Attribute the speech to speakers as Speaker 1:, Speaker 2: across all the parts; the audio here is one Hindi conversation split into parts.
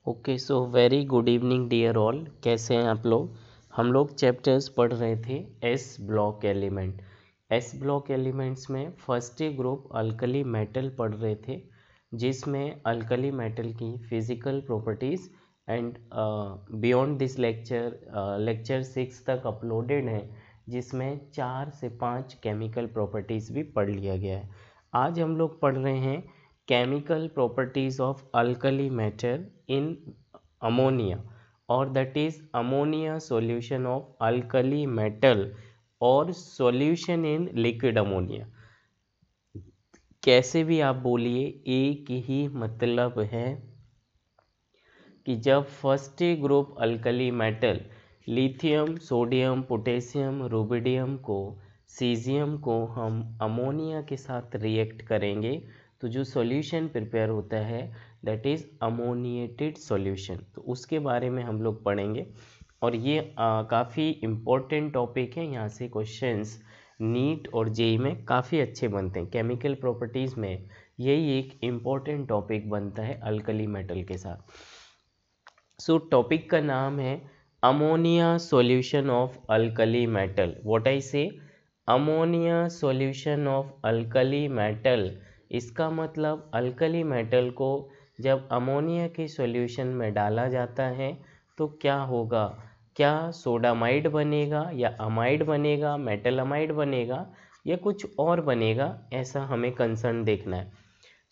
Speaker 1: Okay, so very good evening dear all. कैसे हैं आप लोग? हम लोग चैप्टर्स पढ़ रहे थे S block element. S block elements में फर्स्ट ग्रुप अल्कली मेटल पढ़ रहे थे, जिसमें अल्कली मेटल की physical properties and beyond this lecture 6 तक अपलोडेड है, जिसमें 4 से 5 केमिकल प्रॉपर्टीज़ भी पढ़ लिया गया है। आज हम लोग पढ़ रहे हैं chemical properties of alkali matter in ammonia, or that is ammonia solution of alkali metal or solution in liquid ammonia। कैसे भी आप बोलिए, एक ही मतलब है कि जब first group alkali metal lithium, sodium, potassium, rubidium को, सीजियम को हम अमोनिया के साथ रिएक्ट करेंगे तो जो सॉल्यूशन प्रिपेयर होता है दैट इज़ अमोनिएटेड सॉल्यूशन। तो उसके बारे में हम लोग पढ़ेंगे और ये काफ़ी इम्पोर्टेंट टॉपिक है। यहाँ से क्वेश्चंस नीट और जेई में काफ़ी अच्छे बनते हैं। केमिकल प्रॉपर्टीज़ में यही एक इम्पोर्टेंट टॉपिक बनता है अल्कली मेटल के साथ। सो टॉपिक का नाम है ammonia solution of alkali metal. What I say, ammonia solution of alkali metal. इसका मतलब अल्कली मेटल को जब अमोनिया के सॉल्यूशन में डाला जाता है तो क्या होगा? क्या सोडामाइड बनेगा या अमाइड बनेगा, मेटल अमाइड बनेगा या कुछ और बनेगा, ऐसा हमें कंसर्न देखना है।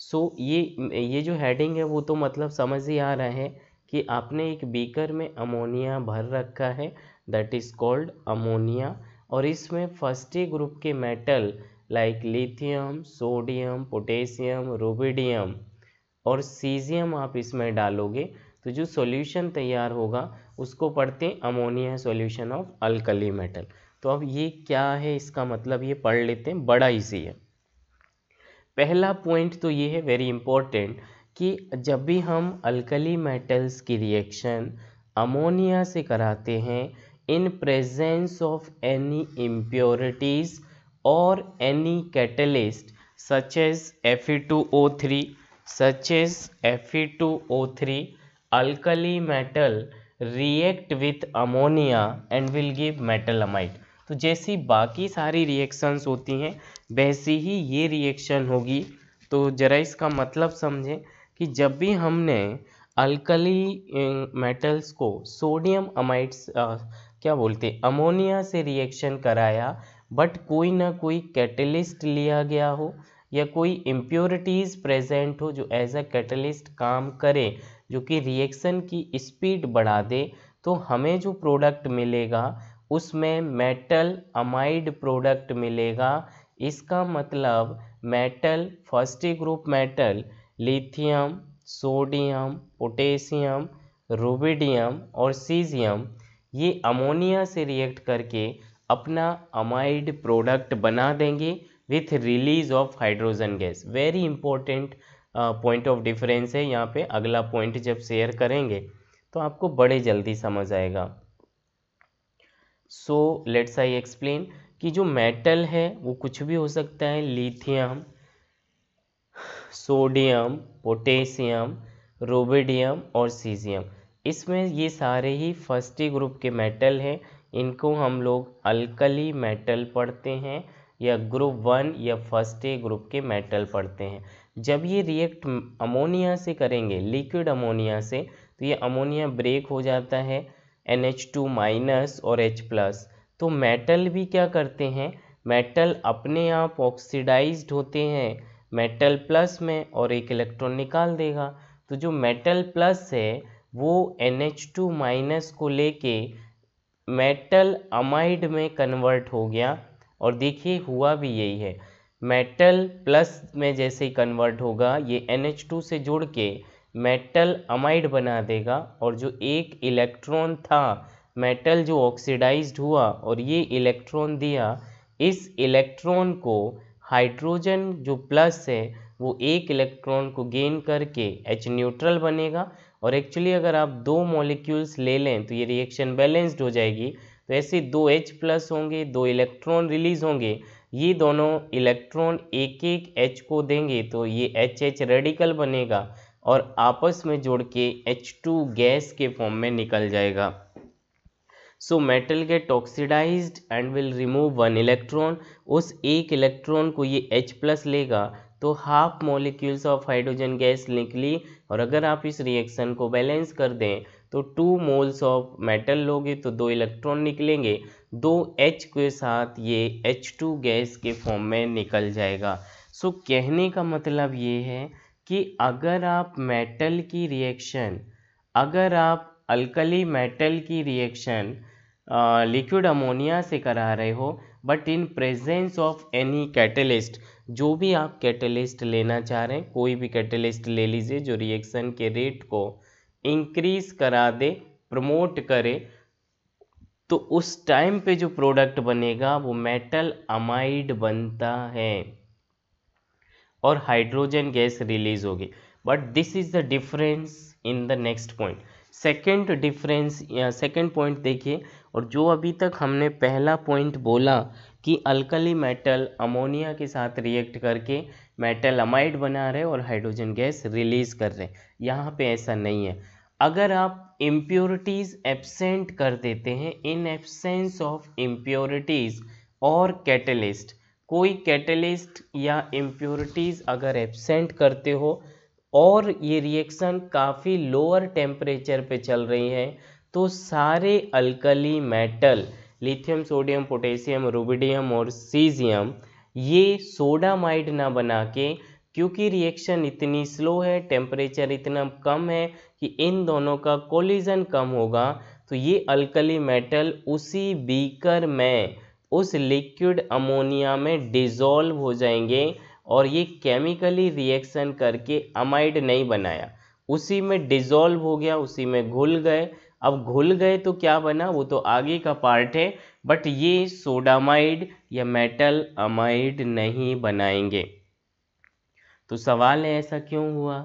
Speaker 1: सो ये जो हेडिंग है वो तो मतलब समझ ही आ रहा है कि आपने एक बीकर में अमोनिया भर रखा है, दैट इज़ कॉल्ड अमोनिया, और इसमें फर्स्ट ग्रुप के metal like lithium, sodium, potassium, rubidium और सीजियम आप इसमें डालोगे तो जो सॉल्यूशन तैयार होगा उसको पढ़ते हैं ammonia solution of alkali metal. तो अब ये क्या है, इसका मतलब ये पढ़ लेते हैं, बड़ा इजी है। पहला पॉइंट तो ये है वेरी इंपॉर्टेंट कि जब भी हम अल्कली मेटल्स की रिएक्शन अमोनिया से कराते हैं in presence of any impurities or any catalyst such as Fe2O3, alkali metal react with ammonia and will give metal amide। तो जैसी बाकी सारी रिएक्शंस होती हैं वैसी ही ये रिएक्शन होगी। तो ज़रा इसका मतलब समझें कि जब भी हमने अल्कली मेटल्स को सोडियम अमाइड्स क्या बोलते अमोनिया से रिएक्शन कराया, बट कोई ना कोई कैटलिस्ट लिया गया हो या कोई इम्प्योरिटीज़ प्रेजेंट हो जो एज अ कैटलिस्ट काम करे, जो कि रिएक्शन की स्पीड बढ़ा दे, तो हमें जो प्रोडक्ट मिलेगा उसमें मेटल अमाइड प्रोडक्ट मिलेगा। इसका मतलब metal, first group metal lithium, sodium, potassium, rubidium और सीजियम ये अमोनिया से रिएक्ट करके अपना अमाइड प्रोडक्ट बना देंगे with release of hydrogen gas. Very important point of difference है यहाँ पे। अगला पॉइंट जब शेयर करेंगे तो आपको बड़े जल्दी समझ आएगा। सो लेट्स आई एक्सप्लेन कि जो मेटल है वो कुछ भी हो सकता है, लिथियम, सोडियम, पोटेशियम, रुबिडियम और सीजियम। इसमें ये सारे ही फर्स्ट ग्रुप के मेटल हैं। इनको हम लोग अल्कली मेटल पढ़ते हैं या ग्रुप 1 या फर्स्ट ग्रुप के मेटल पढ़ते हैं। जब ये रिएक्ट अमोनिया से करेंगे, लिक्विड अमोनिया से, तो ये अमोनिया ब्रेक हो जाता है NH2- और H+। तो मेटल भी क्या करते हैं, मेटल अपने आप ऑक्सीडाइज्ड होते हैं मेटल प्लस में और एक इलेक्ट्रॉन निकाल देगा। तो जो मेटल प्लस है वो NH2- को लेके मेटल अमाइड में कन्वर्ट हो गया। और देखिए हुआ भी यही है, मेटल प्लस में जैसे ही कन्वर्ट होगा ये NH2 से जुड़ के मेटल अमाइड बना देगा, और जो एक इलेक्ट्रॉन था मेटल जो ऑक्सीडाइज्ड हुआ और ये इलेक्ट्रॉन दिया, इस इलेक्ट्रॉन को हाइड्रोजन जो प्लस है वो एक इलेक्ट्रॉन को गेन करके H न्यूट्रल बनेगा। और एक्चुअली अगर आप दो मॉलिक्यूल्स ले लें तो ये रिएक्शन बैलेंस्ड हो जाएगी। तो ऐसे 2 H+ होंगे, 2 इलेक्ट्रॉन रिलीज होंगे, ये दोनों इलेक्ट्रॉन एक एक H को देंगे तो ये HH रेडिकल बनेगा। और आपस में जुड़ के H2 गैस के फॉर्म में निकल जाएगा। So metal get oxidized and will remove one electron. उस एक इलेक्ट्रॉन को ये H+ लेगा तो half molecules of hydrogen gas निकली। और अगर आप इस रिएक्शन को बैलेंस कर दें तो 2 मोल्स ऑफ मेटल लोगे तो 2 इलेक्ट्रॉन निकलेंगे, 2 H के साथ ये H2 गैस के फॉर्म में निकल जाएगा। सो कहने का मतलब ये है कि अगर आप मेटल की रिएक्शन, अगर आप अल्कली मेटल की रिएक्शन लिक्विड अमोनिया से करा रहे हो but in presence of any catalyst, जो भी आप कैटलिस्ट लेना चाह रहे हैं, कोई भी कैटलिस्ट ले लीजिए जो रिएक्शन के रेट को इंक्रीज करा दे, प्रमोट करे, तो उस टाइम पे जो प्रोडक्ट बनेगा वो मेटल अमाइड बनता है और हाइड्रोजन गैस रिलीज होगी। But this is the difference in the next point. Second difference या सेकेंड पॉइंट देखिए, और जो अभी तक हमने पहला पॉइंट बोला कि अल्कली मेटल अमोनिया के साथ रिएक्ट करके मेटल अमाइड बना रहे और हाइड्रोजन गैस रिलीज कर रहे, यहाँ पे ऐसा नहीं है। अगर आप इम्प्योरिटीज़ एब्सेंट कर देते हैं, इन एब्सेंस ऑफ इम्प्योरिटीज़ और कैटलिस्ट, कोई कैटलिस्ट या इम्प्योरिटीज़ अगर एब्सेंट करते हो और ये रिएक्शन काफ़ी लोअर टेम्परेचर पे चल रही है, तो सारे alkali metal lithium, sodium, potassium, rubidium और सीजियम ये सोडामाइड ना बना के, क्योंकि रिएक्शन इतनी स्लो है, टेम्परेचर इतना कम है कि इन दोनों का कोलिजन कम होगा, तो ये अल्कली मेटल उसी बीकर में उस लिक्विड अमोनिया में डिज़ोल्व हो जाएंगे और ये केमिकली रिएक्शन करके अमाइड नहीं बनाया, उसी में डिज़ोल्व हो गया, उसी में घुल गए। अब घुल गए तो क्या बना वो तो आगे का पार्ट है, बट ये सोडामाइड या मेटल अमाइड नहीं बनाएंगे। तो सवाल है ऐसा क्यों हुआ?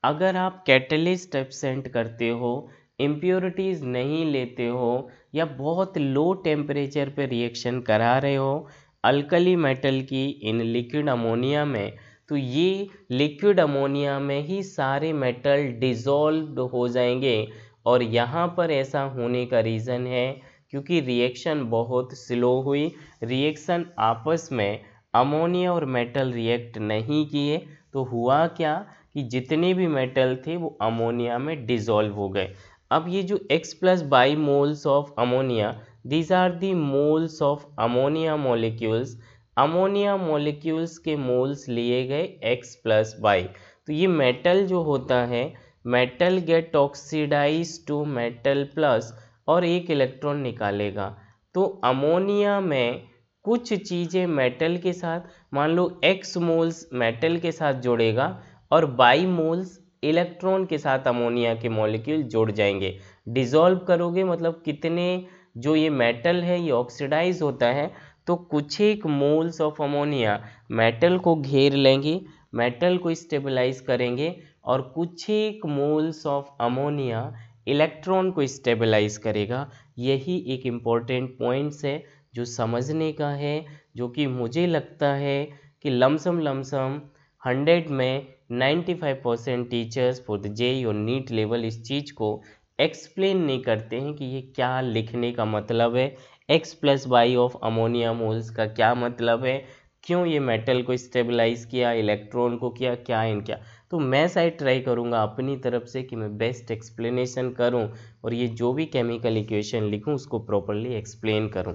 Speaker 1: अगर आप कैटलिस्ट एब्सेंट करते हो, इम्प्योरिटीज़ नहीं लेते हो या बहुत लो टेम्परेचर पे रिएक्शन करा रहे हो अल्कली मेटल की इन लिक्विड अमोनिया में, तो ये लिक्विड अमोनिया में ही सारे मेटल डिज़ोल्व हो जाएंगे। और यहाँ पर ऐसा होने का रीज़न है क्योंकि रिएक्शन बहुत स्लो हुई, रिएक्शन आपस में अमोनिया और मेटल रिएक्ट नहीं किए, तो हुआ क्या कि जितने भी मेटल थे वो अमोनिया में डिज़ोल्व हो गए। अब ये जो X+ by moles of ammonia, these are the moles of ammonia molecules, ammonia molecules के मोल्स लिए गए X+ बाई। तो ये मेटल जो होता है, metal get oxidise to metal plus और एक इलेक्ट्रॉन निकालेगा। तो अमोनिया में कुछ चीज़ें मेटल के साथ, मान लो X मोल्स मेटल के साथ जोड़ेगा और बाई मोल्स इलेक्ट्रॉन के साथ अमोनिया के मॉलिक्यूल जुड़ जाएंगे। डिज़ोल्व करोगे मतलब कितने, जो ये मेटल है ये ऑक्सीडाइज होता है, तो कुछ एक मोल्स ऑफ अमोनिया मेटल को घेर लेंगे, मेटल को स्टेबलाइज करेंगे और कुछ एक मोल्स ऑफ अमोनिया इलेक्ट्रॉन को स्टेबलाइज करेगा। यही एक इम्पॉर्टेंट पॉइंट्स है जो समझने का है, जो कि मुझे लगता है कि लमसम 100 में 95% टीचर्स फॉर द JEE और नीट लेवल इस चीज़ को एक्सप्लेन नहीं करते हैं कि ये क्या लिखने का मतलब है, X+ by of ammonia moles का क्या मतलब है, क्यों ये मेटल को स्टेबलाइज किया, इलेक्ट्रॉन को किया, क्या इन क्या। तो मैं शायद ट्राई करूँगा अपनी तरफ से कि मैं बेस्ट एक्सप्लेनेशन करूँ और ये जो भी केमिकल इक्वेशन लिखूँ उसको प्रॉपरली एक्सप्लेन करूँ।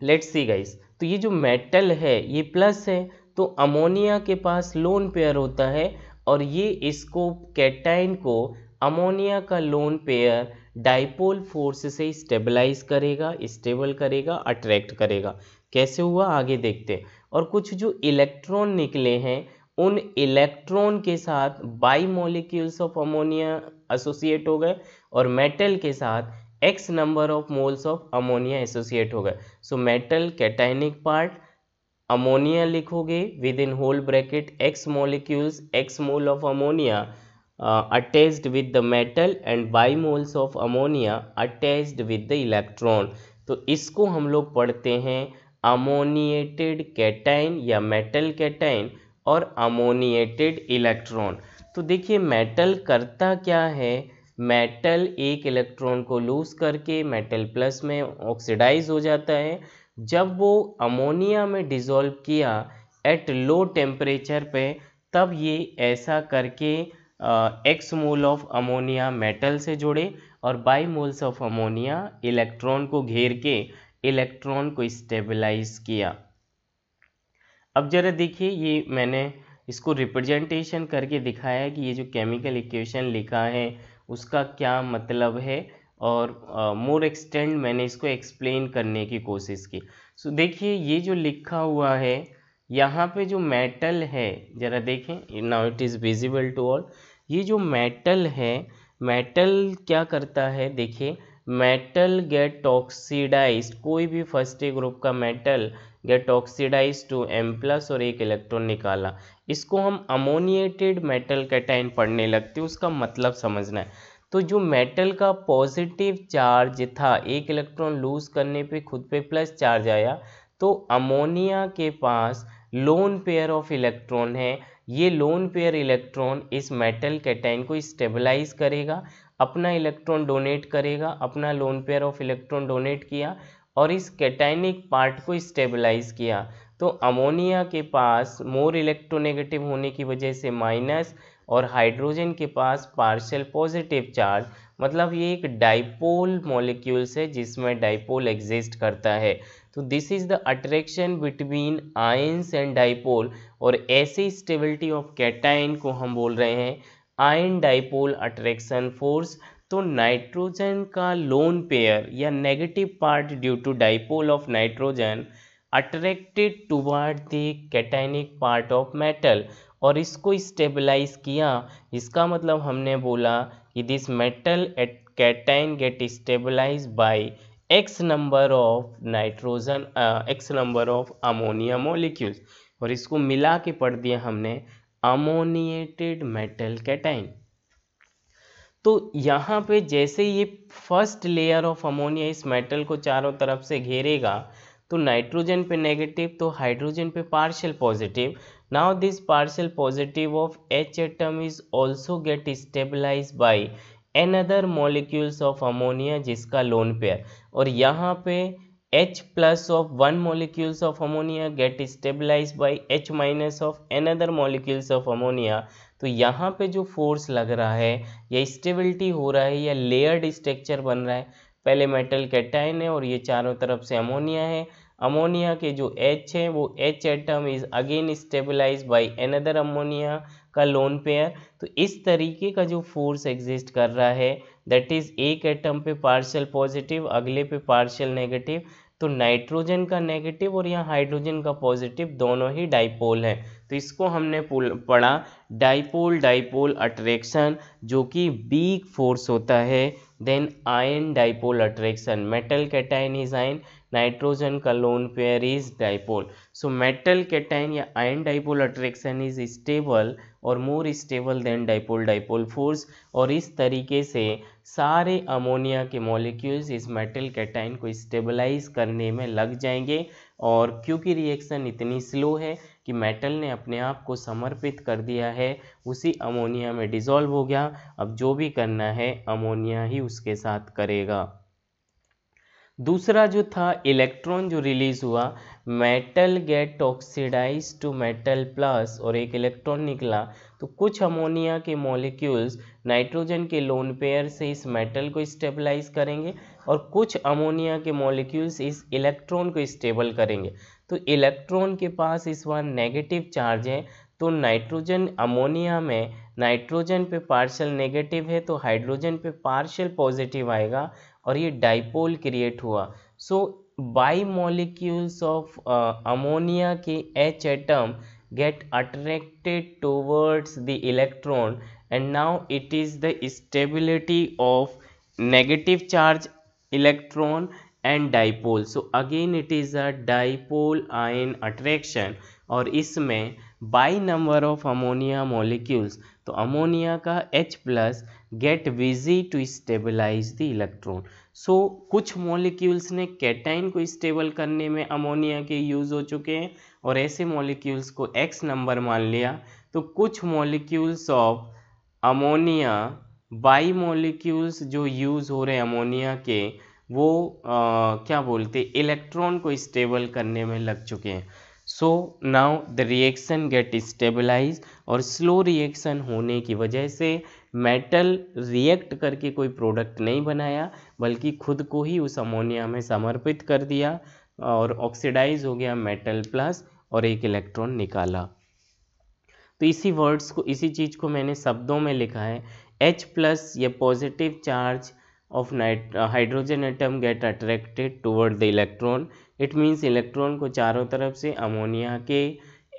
Speaker 1: लेट्स सी गाइस, तो ये जो मेटल है ये प्लस है, तो अमोनिया के पास लोन पेयर होता है और ये इसको कैटाइन को अमोनिया का लोन पेयर डाइपोल फोर्स से स्टेबलाइज करेगा, स्टेबल करेगा, अट्रैक्ट करेगा। कैसे हुआ आगे देखते हैं। और कुछ जो इलेक्ट्रॉन निकले हैं उन इलेक्ट्रॉन के साथ Y molecules of ammonia associate हो गए और मेटल के साथ X number of moles of ammonia associate हो गए। So metal cationic part, ammonia लिखोगे within whole bracket X molecules, X mole of ammonia attached with the metal and Y moles of ammonia attached with the electron. तो इसको हम लोग पढ़ते हैं अमोनिएटेड कैटाइन या मेटल कैटाइन और अमोनिएटेड इलेक्ट्रॉन। तो देखिए मेटल करता क्या है, मेटल एक इलेक्ट्रॉन को लूज करके मेटल प्लस में ऑक्सीडाइज हो जाता है। जब वो अमोनिया में डिसॉल्व किया एट लो टेम्परेचर पे, तब ये ऐसा करके x mole of ammonia metal से जुड़े और by moles of ammonia electron को घेर के इलेक्ट्रॉन को स्टेबलाइज किया। अब जरा देखिए, ये मैंने इसको रिप्रेजेंटेशन करके दिखाया है कि ये जो केमिकल इक्वेशन लिखा है उसका क्या मतलब है, और मोर एक्सटेंड मैंने इसको एक्सप्लेन करने की कोशिश की। सो देखिए ये जो लिखा हुआ है यहाँ पे जो मेटल है, जरा देखें, now it is visible to all. ये जो मेटल है, मेटल क्या करता है, देखिए मेटल गेट ऑक्सीडाइज्ड, कोई भी फर्स्ट ग्रुप का metal get oxidise to M+ और एक इलेक्ट्रॉन निकाला। इसको हम अमोनिएटेड मेटल कैटाइन पढ़ने लगते हैं, उसका मतलब समझना है। तो जो मेटल का पॉजिटिव चार्ज था, एक इलेक्ट्रॉन लूज करने पे खुद पे प्लस चार्ज आया, तो अमोनिया के पास लोन पेयर ऑफ इलेक्ट्रॉन है। ये लोन पेयर इलेक्ट्रॉन इस मेटल कैटाइन को स्टेबलाइज करेगा, अपना इलेक्ट्रॉन डोनेट करेगा, अपना loan pair of electron donate किया और इस कैटाइनिक पार्ट को स्टेबलाइज किया। तो अमोनिया के पास मोर इलेक्ट्रोनेगेटिव होने की वजह से माइनस, और हाइड्रोजन के पास पार्शियल पॉजिटिव चार्ज, मतलब ये एक डाइपोल मॉलिक्यूल्स है जिसमें डाइपोल एग्जिस्ट करता है। तो this is the attraction between ions and dipole, और ऐसी स्टेबिलिटी ऑफ कैटाइन को हम बोल रहे हैं आयन डाइपोल अट्रैक्शन फोर्स। तो नाइट्रोजन का लोन पेयर या negative part due to dipole of nitrogen attracted toward the cationic part of metal, और इसको स्टेबलाइज किया। इसका मतलब हमने बोला कि this metal at cation get stabilise by x number of nitrogen, x number of ammonia molecules, और इसको मिला के पढ़ दिया हमने अमोनिएटेड मेटल कैटाइन। तो यहाँ पे जैसे ये फर्स्ट लेयर ऑफ अमोनिया इस मेटल को चारों तरफ से घेरेगा, तो नाइट्रोजन पे नेगेटिव, तो हाइड्रोजन पे partial positive. Now this partial positive of H atom is also get stabilise by another molecules of ammonia जिसका लोन पेयर, और यहाँ पे H+ of one molecules of ammonia get stabilized by H- of another molecules of ammonia। तो यहाँ पे जो फोर्स लग रहा है या स्टेबिलिटी हो रहा है या लेयर्ड स्ट्रक्चर बन रहा है, पहले मेटल कैटाइन है और ये चारों तरफ से अमोनिया है। अमोनिया के जो H है वो H atom is again stabilise by another ammonia का लोन पेयर। तो इस तरीके का जो फोर्स एग्जिस्ट कर रहा है, दैट इज एक एटम पे पार्शियल पॉजिटिव, अगले पे पार्शियल नेगेटिव। तो नाइट्रोजन का नेगेटिव और यहाँ हाइड्रोजन का पॉजिटिव दोनों ही डाइपोल है। तो इसको हमने पढ़ा डाइपोल डाइपोल अट्रैक्शन, जो कि वीक फोर्स होता है। Then ion dipole attraction, metal cation is ion, nitrogen का lone pair is dipole. So metal cation या ion dipole attraction is stable और more stable than dipole dipole force, और इस तरीके से सारे अमोनिया के मॉलिक्यूल्स इस मेटल कैटाइन को स्टेबलाइज करने में लग जाएंगे। और क्योंकि रिएक्शन इतनी स्लो है कि मेटल ने अपने आप को समर्पित कर दिया है, उसी अमोनिया में डिसॉल्व हो गया। अब जो भी करना है अमोनिया ही उसके साथ करेगा। दूसरा जो था इलेक्ट्रॉन जो रिलीज हुआ, metal get oxidise to metal plus और एक इलेक्ट्रॉन निकला। तो कुछ अमोनिया के मॉलिक्यूल्स नाइट्रोजन के लोन पेयर से इस मेटल को स्टेबलाइज करेंगे और कुछ अमोनिया के मॉलिक्यूल्स इस इलेक्ट्रॉन को स्टेबल करेंगे। तो इलेक्ट्रॉन के पास इस बार नेगेटिव चार्ज है, तो नाइट्रोजन अमोनिया में नाइट्रोजन पे पार्शियल नेगेटिव है तो हाइड्रोजन पे पार्शियल पॉजिटिव आएगा और ये डाइपोल क्रिएट हुआ। So by molecules of ammonia के H atom get attracted towards the electron, and now it is the stability of negative charge electron and dipole. So again it is a dipole ion attraction, और इसमें Y number of ammonia molecules, तो अमोनिया का H+ get busy to stabilize the electron. So कुछ मॉलिक्यूल्स ने कैटाइन को स्टेबल करने में अमोनिया के यूज़ हो चुके हैं और ऐसे मॉलिक्यूल्स को X नंबर मान लिया। तो कुछ molecules of ammonia by molecules जो यूज़ हो रहे हैं अमोनिया के, वो क्या बोलते इलेक्ट्रॉन को स्टेबल करने में लग चुके हैं। So now the reaction get stabilise, और स्लो रिएक्शन होने की वजह से मेटल रिएक्ट करके कोई प्रोडक्ट नहीं बनाया, बल्कि खुद को ही उस अमोनिया में समर्पित कर दिया और ऑक्सीडाइज हो गया मेटल प्लस, और एक इलेक्ट्रॉन निकाला। तो इसी वर्ड्स को, इसी चीज़ को मैंने शब्दों में लिखा है। H प्लस ये positive charge of hydrogen atom get attracted toward the electron. It means electron को चारों तरफ से अमोनिया के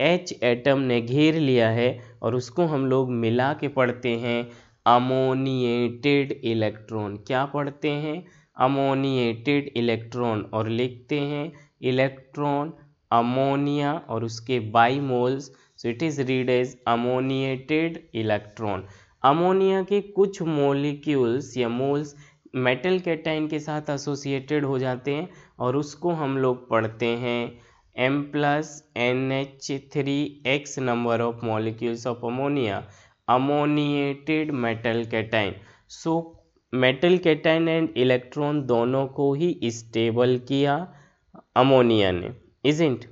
Speaker 1: H एटम ने घेर लिया है, और उसको हम लोग मिला के पढ़ते हैं अमोनिएटेड इलेक्ट्रॉन। क्या पढ़ते हैं? अमोनिएटेड इलेक्ट्रॉन, और लिखते हैं इलेक्ट्रॉन अमोनिया और उसके by moles, so it is read as ammoniated electron. Ammonia के कुछ मॉलिक्यूल्स या मोल्स मेटल कैटाइन के साथ एसोसिएटेड हो जाते हैं, और उसको हम लोग पढ़ते हैं M plus NH3 number of molecules of ammonia, ammoniated metal cation. So metal cation and electron दोनों को ही स्टेबल किया अमोनिया ने, इजंट।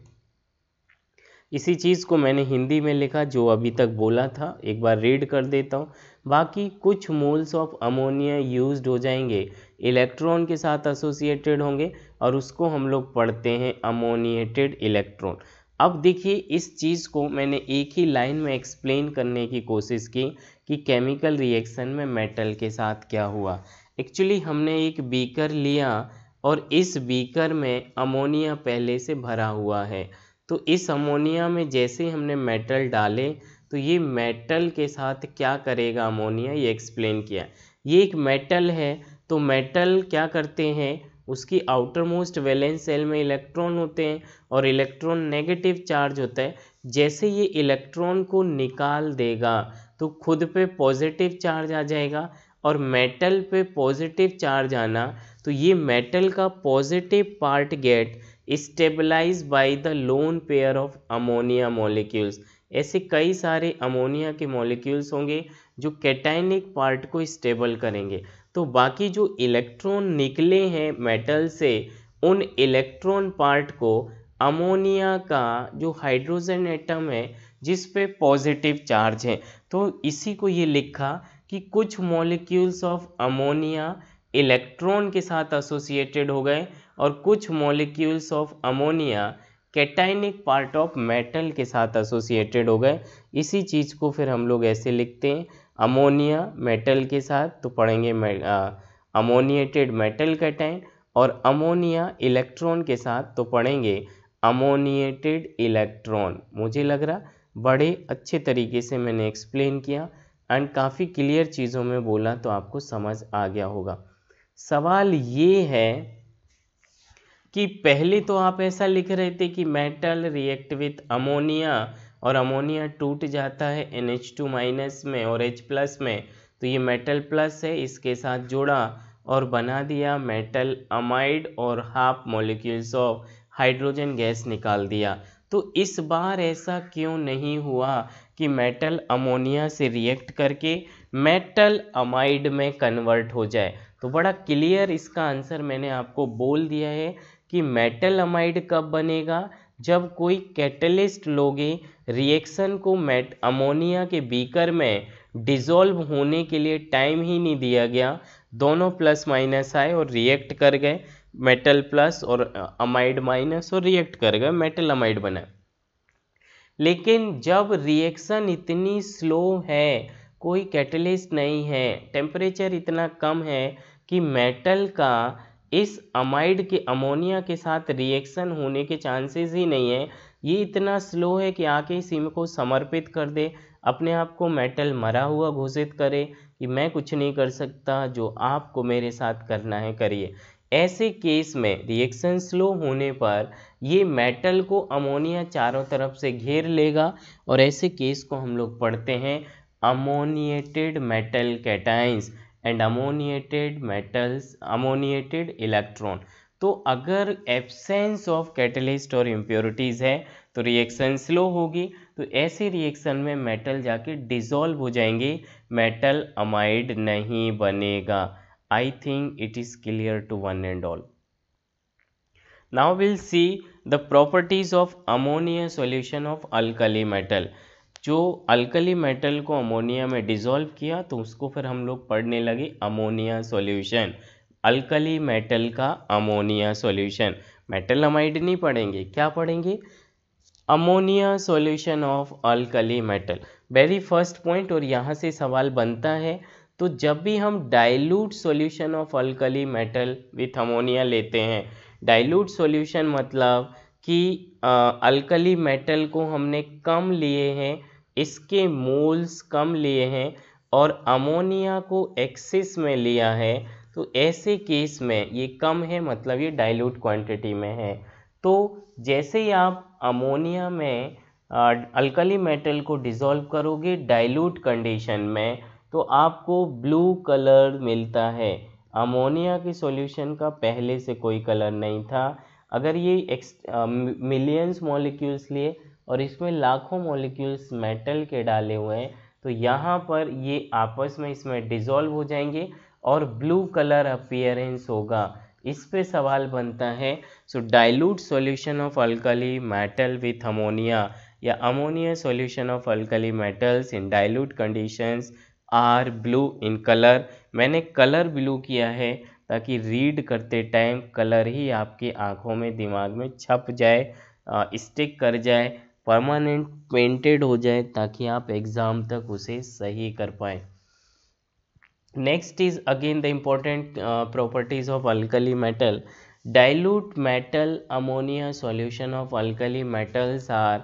Speaker 1: इसी चीज़ को मैंने हिंदी में लिखा जो अभी तक बोला था, एक बार रीड कर देता हूँ। बाकी कुछ मोल्स ऑफ अमोनिया यूज्ड हो जाएंगे, इलेक्ट्रॉन के साथ एसोसिएटेड होंगे, और उसको हम लोग पढ़ते हैं अमोनिएटेड इलेक्ट्रॉन। अब देखिए, इस चीज़ को मैंने एक ही लाइन में एक्सप्लेन करने की कोशिश की कि केमिकल रिएक्शन में मेटल के साथ क्या हुआ। एक्चुअली हमने एक बीकर लिया, और इस बीकर में अमोनिया पहले से भरा हुआ है। तो इस अमोनिया में जैसे हमने मेटल डाले, तो ये मेटल के साथ क्या करेगा अमोनिया, ये एक्सप्लेन किया। ये एक मेटल है, तो मेटल क्या करते हैं, उसकी आउटर मोस्ट वैलेंस सेल में इलेक्ट्रॉन होते हैं, और इलेक्ट्रॉन नेगेटिव चार्ज होता है। जैसे ये इलेक्ट्रॉन को निकाल देगा, तो खुद पे पॉजिटिव चार्ज आ जाएगा, और मेटल पे पॉजिटिव चार्ज आना, तो ये मेटल का positive part get stabilise by the lone pair of ammonia molecules. ऐसे कई सारे अमोनिया के मॉलिक्यूल्स होंगे जो कैटायनिक पार्ट को स्टेबल करेंगे। तो बाकी जो इलेक्ट्रॉन निकले हैं मेटल से, उन इलेक्ट्रॉन पार्ट को अमोनिया का जो हाइड्रोजन एटम है जिस पे पॉजिटिव चार्ज है, तो इसी को ये लिखा कि कुछ मॉलिक्यूल्स ऑफ अमोनिया इलेक्ट्रॉन के साथ एसोसिएटेड हो गए, और कुछ molecules of ammonia cationic part of metal के साथ एसोसिएटेड हो गए। इसी चीज़ को फिर हम लोग ऐसे लिखते हैं, अमोनिया मेटल के साथ तो पढ़ेंगे अमोनिएटेड मेटल कैटाइन, और अमोनिया इलेक्ट्रॉन के साथ तो पढ़ेंगे अमोनिएटेड इलेक्ट्रॉन। मुझे लग रहा बड़े अच्छे तरीके से मैंने एक्सप्लेन किया, एंड काफ़ी क्लियर चीज़ों में बोला, तो आपको समझ आ गया होगा। सवाल ये है कि पहले तो आप ऐसा लिख रहे थे कि मेटल रिएक्ट विथ अमोनिया, और अमोनिया टूट जाता है NH2 माइनस में और H प्लस में, तो ये मेटल प्लस है, इसके साथ जोड़ा और बना दिया मेटल अमाइड, और half molecules of hydrogen gas निकाल दिया। तो इस बार ऐसा क्यों नहीं हुआ कि मेटल अमोनिया से रिएक्ट करके मेटल अमाइड में कन्वर्ट हो जाए? तो बड़ा क्लियर इसका आंसर मैंने आपको बोल दिया है कि मेटल अमाइड कब बनेगा, जब कोई कैटलिस्ट लोगे, रिएक्शन को अमोनिया के बीकर में डिसॉल्व होने के लिए टाइम ही नहीं दिया गया, दोनों प्लस माइनस आए और रिएक्ट कर गए, मेटल प्लस और अमाइड माइनस, और रिएक्ट कर गए, मेटल अमाइड बना। लेकिन जब रिएक्शन इतनी स्लो है, कोई कैटलिस्ट नहीं है, टेम्परेचर इतना कम है कि मेटल का इस अमाइड के अमोनिया के साथ रिएक्शन होने के चांसेस ही नहीं है, ये इतना स्लो है कि आके इसी को समर्पित कर दे, अपने आप को मेटल मरा हुआ घोषित करे कि मैं कुछ नहीं कर सकता, जो आपको मेरे साथ करना है करिए। ऐसे केस में रिएक्शन स्लो होने पर ये मेटल को अमोनिया चारों तरफ से घेर लेगा, और ऐसे केस को हम लोग पढ़ते हैं ammoniated metal cations and ammoniated metals, ammoniated electron. तो अगर एब्सेंस ऑफ कैटलिस्ट और इम्प्योरिटीज़ है तो रिएक्शन स्लो होगी, तो ऐसे रिएक्शन में मेटल जाके डिसॉल्व हो जाएंगे, मेटल अमाइड नहीं बनेगा। I think it is clear to one and all. Now will see the properties of ammonia solution of alkali metal. जो अल्कली मेटल को अमोनिया में डिसॉल्व किया तो उसको फिर हम लोग पढ़ने लगे अमोनिया सॉल्यूशन, अल्कली मेटल का अमोनिया सॉल्यूशन। मेटल अमाइड नहीं पढ़ेंगे, क्या पढ़ेंगे? Ammonia solution of alkali metal. Very first point, और यहाँ से सवाल बनता है, तो जब भी हम dilute solution of alkali metal with ammonia लेते हैं, डाइल्यूट सॉल्यूशन मतलब कि अल्कली मेटल को हमने कम लिए हैं, इसके मोल्स कम लिए हैं और अमोनिया को एक्सेस में लिया है, तो ऐसे केस में ये कम है, मतलब ये डाइल्यूट क्वांटिटी में है। तो जैसे ही आप अमोनिया में अल्कली मेटल को डिसॉल्व करोगे डाइल्यूट कंडीशन में, तो आपको ब्लू कलर मिलता है। अमोनिया के सॉल्यूशन का पहले से कोई कलर नहीं था। अगर ये मिलियंस मॉलिक्यूल्स लिए और इसमें लाखों मॉलिक्यूल्स मेटल के डाले हुए हैं, तो यहाँ पर ये आपस में इसमें डिसॉल्व हो जाएंगे और ब्लू कलर अपीयरेंस होगा। इस पे सवाल बनता है, so dilute solution of alkali metal with ammonia या ammonia solution of alkali metals in dilute conditions are blue in colour. मैंने कलर ब्लू किया है ताकि रीड करते टाइम कलर ही आपकी आंखों में, दिमाग में छप जाए, स्टिक कर जाए, परमानेंट पेंटेड हो जाए, ताकि आप एग्ज़ाम तक उसे सही कर पाए। Next is again the important properties of alkali metal. Dilute metal ammonia solution of alkali metals are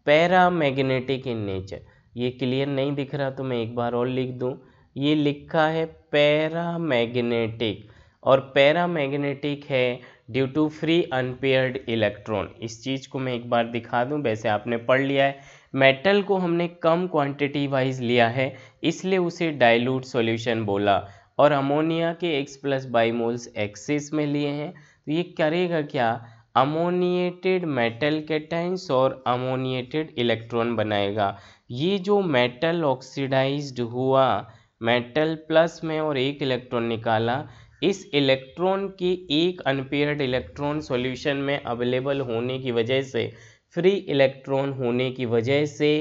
Speaker 1: paramagnetic in nature. ये क्लियर नहीं दिख रहा तो मैं एक बार और लिख दूं, ये लिखा है पैरामैग्नेटिक, और पैरामैग्नेटिक है due to free unpaired electron. इस चीज़ को मैं एक बार दिखा दूं, वैसे आपने पढ़ लिया है। मेटल को हमने कम क्वांटिटी वाइज लिया है इसलिए उसे डाइल्यूट सॉल्यूशन बोला, और अमोनिया के X+ बाईमोल्स एक्सिस में लिए हैं, तो ये करेगा क्या? अमोनिएटेड मेटल कैटाइंस और अमोनिएटेड इलेक्ट्रॉन बनाएगा। ये जो मेटल ऑक्सीडाइज्ड हुआ, मेटल प्लस में और एक इलेक्ट्रॉन निकाला, इस इलेक्ट्रॉन के एक अनपेयर्ड इलेक्ट्रॉन सॉल्यूशन में अवेलेबल होने की वजह से, फ्री इलेक्ट्रॉन होने की वजह से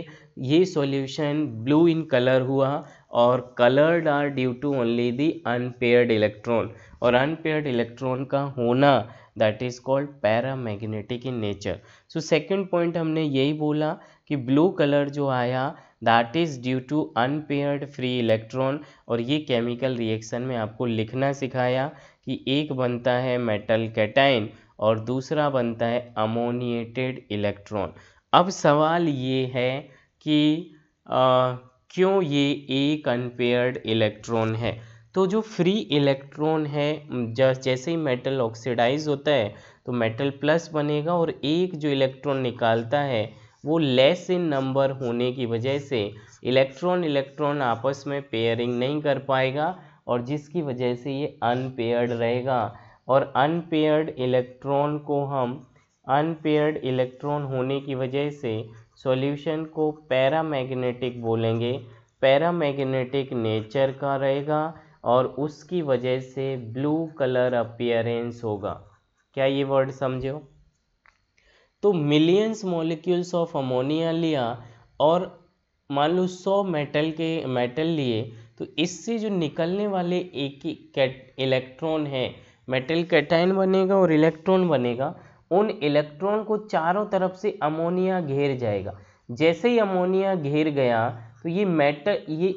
Speaker 1: ये सॉल्यूशन ब्लू इन कलर हुआ, और coloured are due to only the unpaired electron, और अनपेयर्ड इलेक्ट्रॉन का होना that is called paramagnetic in nature. So second point हमने यही बोला कि ब्लू कलर जो आया that is due to unpaired free electron, और ये केमिकल रिएक्शन में आपको लिखना सिखाया कि एक बनता है मेटल कैटाइन और दूसरा बनता है अमोनिएटेड इलेक्ट्रॉन। अब सवाल ये है कि क्यों ये एक अनपेयर्ड इलेक्ट्रॉन है? तो जो फ्री इलेक्ट्रॉन है, जैसे ही मेटल ऑक्सीडाइज होता है तो मेटल प्लस बनेगा, और एक जो इलेक्ट्रॉन निकालता है वो लेस इन नंबर होने की वजह से इलेक्ट्रॉन आपस में पेयरिंग नहीं कर पाएगा, और जिसकी वजह से ये अनपेयर्ड रहेगा। और अनपेयर्ड इलेक्ट्रॉन होने की वजह से सॉल्यूशन को पैरामैग्नेटिक बोलेंगे, पैरामैग्नेटिक नेचर का रहेगा, और उसकी वजह से ब्लू कलर अपीयरेंस होगा। क्या ये वर्ड समझे हो? तो मिलियंस मॉलिक्यूल्स ऑफ अमोनिया लिया और मान लो 100 मेटल लिए, तो इससे जो निकलने वाले एक इलेक्ट्रॉन है, मेटल कैटाइन बनेगा और इलेक्ट्रॉन बनेगा, उन इलेक्ट्रॉन को चारों तरफ से अमोनिया घेर जाएगा। जैसे ही अमोनिया घेर गया तो ये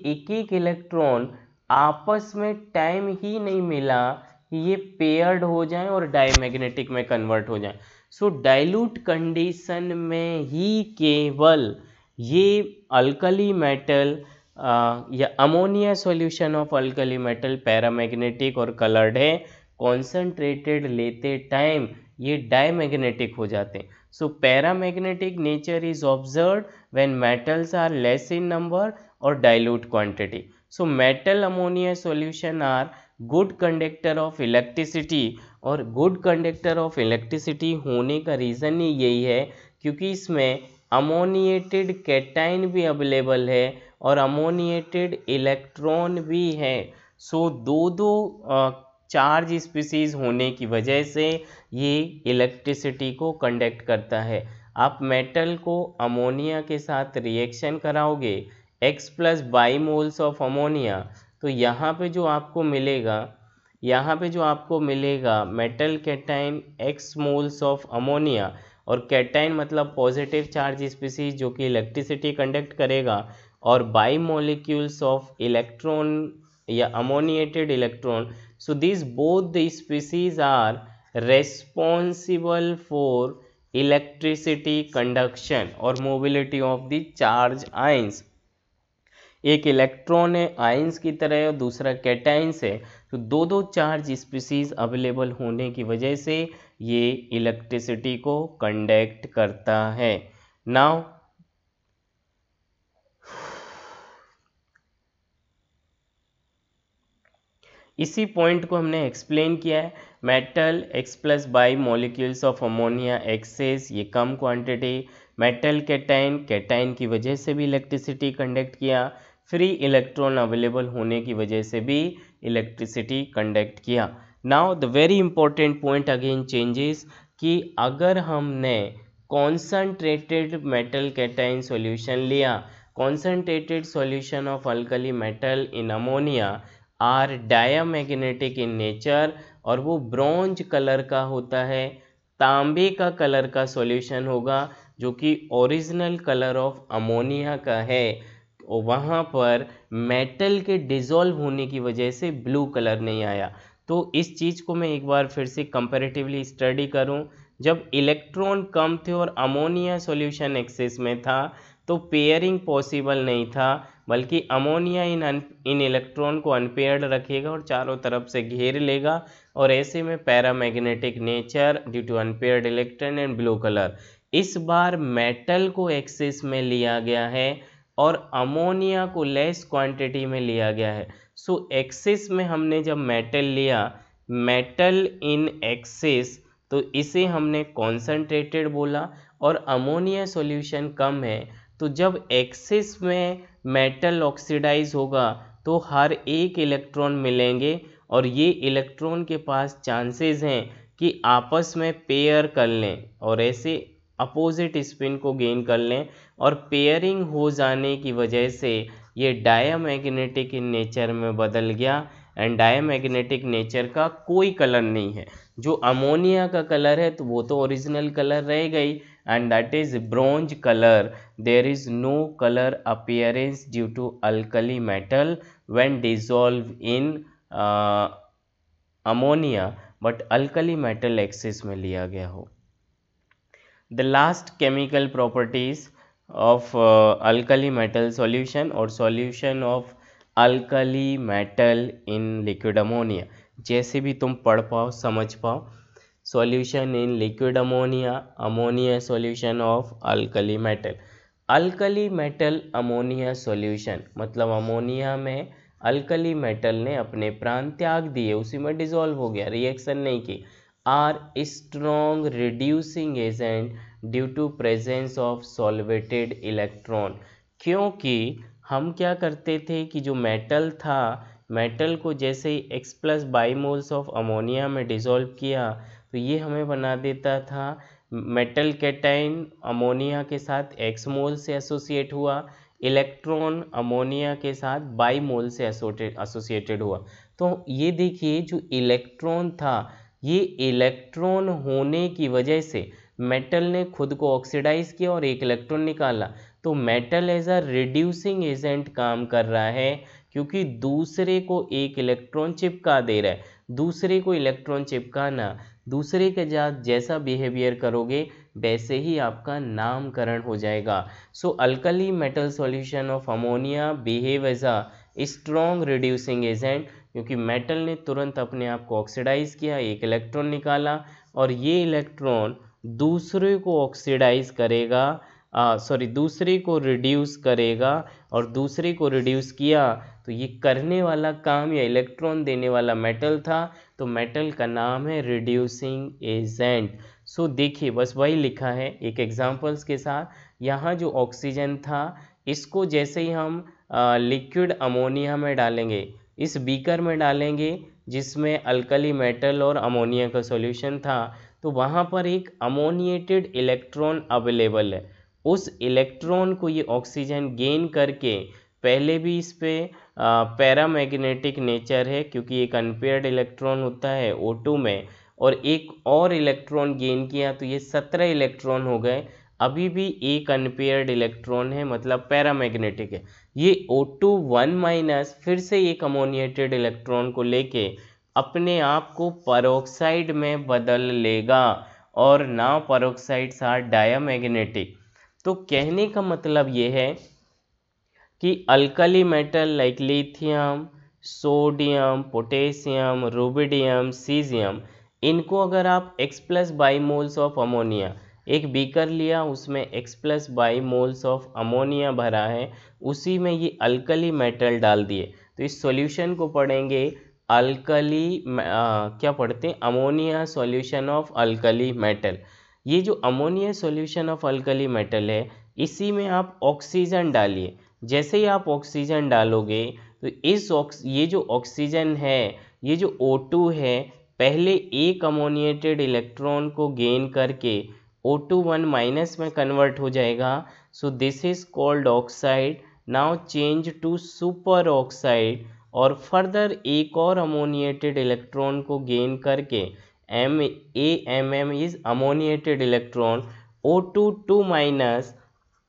Speaker 1: एक एक इलेक्ट्रॉन आपस में टाइम ही नहीं मिला कि ये पेयर्ड हो जाएं और डायमैग्नेटिक में कन्वर्ट हो जाएं। सो डाइल्यूट कंडीशन में ही केवल ये अल्कली मेटल या ammonia solution of alkali metal paramagnetic और कलर्ड है, कॉन्सेंट्रेटेड लेते टाइम ये डायमैग्नेटिक हो जाते हैं। So paramagnetic nature is observed when metals are less in number और dilute quantity. So metal ammonia solution are good conductor of electricity, और गुड कंडक्टर ऑफ इलेक्ट्रिसिटी होने का रीज़न ही यही है क्योंकि इसमें अमोनिएटेड कैटाइन भी अवेलेबल है और अमोनिएटेड इलेक्ट्रॉन भी है। सो दो चार्ज स्पीसीज होने की वजह से ये इलेक्ट्रिसिटी को कंडक्ट करता है। आप मेटल को अमोनिया के साथ रिएक्शन कराओगे X plus by moles of ammonia, तो यहाँ पे जो आपको मिलेगा metal cation X moles of ammonia, और कैटाइन मतलब पॉजिटिव चार्ज स्पीसीज जो कि इलेक्ट्रिसिटी कंडक्ट करेगा, और बाई मॉलिक्यूल्स ऑफ इलेक्ट्रॉन या ammoniated electron. So this both the species are responsible for electricity conduction और mobility of the charge ions. एक इलेक्ट्रॉन है आइंस की तरह और दूसरा कैटाइंस है, तो दो चार्ज स्पीसीज अवेलेबल होने की वजह से ये इलेक्ट्रिसिटी को कंडक्ट करता है। नाउ इसी पॉइंट को हमने एक्सप्लेन किया है। Metal X plus by molecules of ammonia excess, ये कम क्वांटिटी। मेटल कैटाइन की वजह से भी इलेक्ट्रिसिटी कंडक्ट किया। फ्री इलेक्ट्रॉन अवेलेबल होने की वजह से भी इलेक्ट्रिसिटी कंडक्ट किया। Now the very important point again changes कि अगर हमने कॉन्सनट्रेटेड मेटल कैटाइन सॉल्यूशन लिया, concentrated solution of alkali metal in ammonia are diamagnetic in nature, और वो ब्रॉन्ज कलर का होता है, तांबे का कलर का सॉल्यूशन होगा जो कि ओरिजिनल कलर ऑफ अमोनिया का है। वहाँ पर मेटल के डिज़ोल्व होने की वजह से ब्लू कलर नहीं आया। तो इस चीज़ को मैं एक बार फिर से कंपैरेटिवली स्टडी करूं, जब इलेक्ट्रॉन कम थे और अमोनिया सॉल्यूशन एक्सेस में था तो पेयरिंग पॉसिबल नहीं था, बल्कि अमोनिया इन इलेक्ट्रॉन को अनपेयर्ड रखेगा और चारों तरफ से घेर लेगा, और ऐसे में paramagnetic nature due to unpaired electron and blue colour. इस बार मेटल को एक्सेस में लिया गया है और अमोनिया को लेस क्वांटिटी में लिया गया है। सो एक्सेस में हमने जब मेटल लिया, मेटल इन एक्सेस, तो इसे हमने कॉन्सनट्रेटेड बोला, और अमोनिया सॉल्यूशन कम है, तो जब एक्सेस में मेटल ऑक्सीडाइज होगा तो हर एक इलेक्ट्रॉन मिलेंगे, और ये इलेक्ट्रॉन के पास चांसेस हैं कि आपस में पेयर कर लें और ऐसे अपोजिट स्पिन को गेन कर लें, और पेयरिंग हो जाने की वजह से ये डायामैग्नेटिक इन नेचर में बदल गया, एंड डायामैग्नेटिक नेचर का कोई कलर नहीं है। जो अमोनिया का कलर है तो वो तो ओरिजिनल कलर रह गई, and that is bronze colour. There is no colour appearance due to alkali metal when dissolve in ammonia, but alkali metal excess में लिया गया हो। The last chemical properties of alkali metal solution or solution of alkali metal in liquid ammonia, जैसे भी तुम पढ़ पाओ समझ पाओ। solution in liquid ammonia, ammonia solution of alkali metal। alkali metal ammonia solution मतलब अमोनिया में अल्कली मेटल ने अपने प्राण त्याग दिए, उसी में डिसॉल्व हो गया, रिएक्शन नहीं की। Are strong reducing agent due to presence of solvated electron. क्योंकि हम क्या करते थे कि जो मेटल था, मेटल को जैसे ही X plus by moles of ammonia में डिसॉल्व किया तो ये हमें बना देता था मेटल कैटाइन अमोनिया के साथ X मोल से एसोसिएट हुआ, इलेक्ट्रॉन अमोनिया के साथ बाई मोल से एसोसिएटेड हुआ। तो ये देखिए जो इलेक्ट्रॉन था, ये इलेक्ट्रॉन होने की वजह से मेटल ने खुद को ऑक्सीडाइज किया और एक इलेक्ट्रॉन निकाला, तो metal as a reducing agent काम कर रहा है, क्योंकि दूसरे को एक इलेक्ट्रॉन चिपका दे रहा है। दूसरे को इलेक्ट्रॉन चिपकाना, दूसरे के साथ जैसा बिहेवियर करोगे वैसे ही आपका नामकरण हो जाएगा। So alkali metal solution of ammonia behave as a strong reducing agent, क्योंकि मेटल ने तुरंत अपने आप को ऑक्सीडाइज किया, एक इलेक्ट्रॉन निकाला, और ये इलेक्ट्रॉन दूसरे को ऑक्सीडाइज करेगा, दूसरे को रिड्यूस करेगा, और दूसरे को रिड्यूस किया तो ये करने वाला काम या इलेक्ट्रॉन देने वाला मेटल था, तो मेटल का नाम है रिड्यूसिंग एजेंट। सो देखिए बस वही लिखा है एक एग्जांपल्स के साथ। यहाँ जो ऑक्सीजन था इसको जैसे ही हम लिक्विड अमोनिया में डालेंगे, इस बीकर में डालेंगे जिसमें अल्कली मेटल और अमोनिया का सॉल्यूशन था, तो वहाँ पर एक अमोनिएटेड इलेक्ट्रॉन अवेलेबल है। उस इलेक्ट्रॉन को ये ऑक्सीजन गेन करके, पहले भी इस पे पैरामैग्नेटिक नेचर है क्योंकि एक अनपेयर्ड इलेक्ट्रॉन होता है O2 में, और एक और इलेक्ट्रॉन गेन किया तो ये 17 इलेक्ट्रॉन हो गए। अभी भी एक अनपेयर्ड इलेक्ट्रॉन है, मतलब पैरामैग्नेटिक है। ये O2 1 माइनस फिर से एक अमोनिएटेड इलेक्ट्रॉन को लेके अपने आप को परऑक्साइड में बदल लेगा, और नाउ परऑक्साइड्स आर डायामैग्नेटिक। तो कहने का मतलब ये है कि alkali metal like lithium, sodium, potassium, rubidium, caesium, इनको अगर आप X+ by moles of ammonia, एक बीकर लिया उसमें X+ by moles of ammonia भरा है, उसी में ये अल्कली मेटल डाल दिए, तो इस सॉल्यूशन को पढ़ेंगे अल्कली क्या पढ़ते हैं, ammonia solution of alkali metal. ये जो ammonia solution of alkali metal है, इसी में आप ऑक्सीजन डालिए। जैसे ही आप ऑक्सीजन डालोगे तो ये जो ऑक्सीजन है, ये जो O2 है, पहले एक अमोनिएटेड इलेक्ट्रॉन को गेन करके O2 1 माइनस में कन्वर्ट हो जाएगा। So this is called oxide. Now change to super oxide, और फर्दर एक और अमोनिएटेड इलेक्ट्रॉन को गेन करके AMM is ammoniated electron, O2 2 minus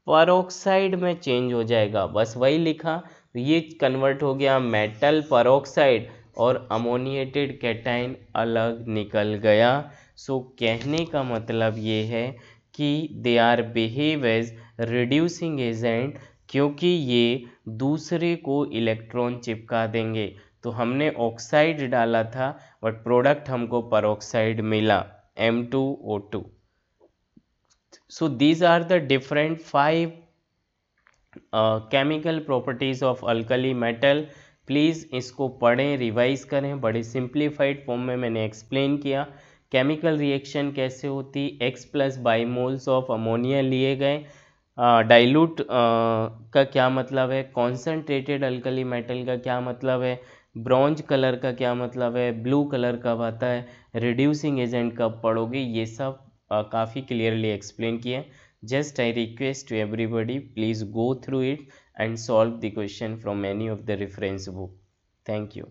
Speaker 1: peroxide में चेंज हो जाएगा। बस वही लिखा, तो ये कन्वर्ट हो गया मेटल परऑक्साइड, और अमोनिएटेड कैटाइन अलग निकल गया। सो कहने का मतलब ये है कि they are behave as reducing agent, क्योंकि ये दूसरे को इलेक्ट्रॉन चिपका देंगे। तो हमने ऑक्साइड डाला था बट प्रोडक्ट हमको परऑक्साइड मिला, M2O2। So these are the different 5 chemical properties of alkali metal। Please इसको पढ़ें, रिवाइज करें, बड़े सिंप्लीफाइड फॉर्म में मैंने एक्सप्लेन किया। केमिकल रिएक्शन कैसे होती, X+ by moles of ammonia लिए गए, डाइल्यूट का क्या मतलब है, कॉन्सेंट्रेटेड अल्कली मेटल का क्या मतलब है, ब्रॉन्ज कलर का क्या मतलब है, ब्लू कलर कब आता है, रिड्यूसिंग एजेंट कब पढ़ोगे, ये सब काफ़ी क्लियरली एक्सप्लेन किया। Just I request to everybody, please go through it and solve the question from any of the reference book. Thank you.